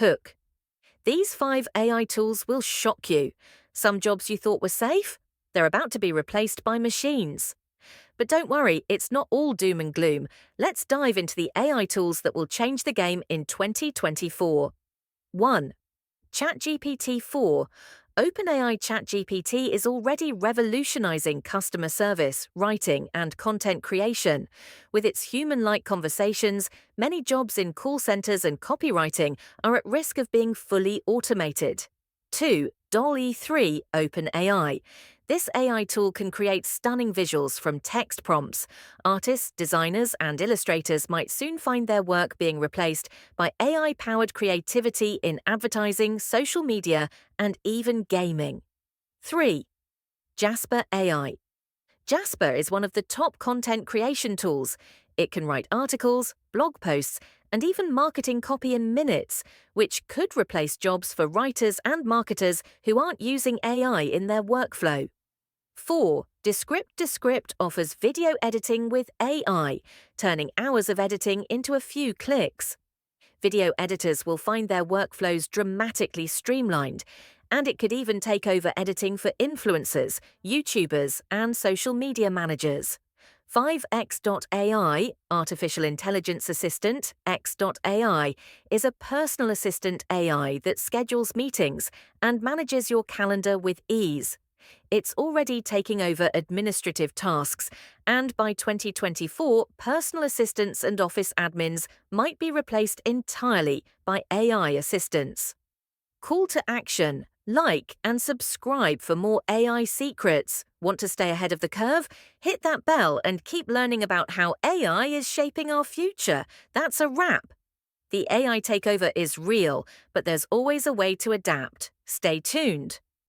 Hook. These 5 AI tools will shock you. Some jobs you thought were safe? They're about to be replaced by machines. But don't worry, it's not all doom and gloom. Let's dive into the AI tools that will change the game in 2024. 1. ChatGPT 4. OpenAI ChatGPT is already revolutionizing customer service, writing, and content creation. With its human-like conversations, many jobs in call centers and copywriting are at risk of being fully automated. 2. DALL 3 OpenAI. This AI tool can create stunning visuals from text prompts. Artists, designers, and illustrators might soon find their work being replaced by AI-powered creativity in advertising, social media, and even gaming. 3. Jasper AI. Jasper is one of the top content creation tools. It can write articles, blog posts, and even marketing copy in minutes, which could replace jobs for writers and marketers who aren't using AI in their workflow. 4. Descript offers video editing with AI, turning hours of editing into a few clicks. Video editors will find their workflows dramatically streamlined, and it could even take over editing for influencers, YouTubers, and social media managers. 5. X.AI, Artificial Intelligence Assistant, X.AI, is a personal assistant AI that schedules meetings and manages your calendar with ease. It's already taking over administrative tasks, and by 2024, personal assistants and office admins might be replaced entirely by AI assistants. Call to action. Like and subscribe for more AI secrets. Want to stay ahead of the curve? Hit that bell and keep learning about how AI is shaping our future. That's a wrap. The AI takeover is real, but there's always a way to adapt. Stay tuned.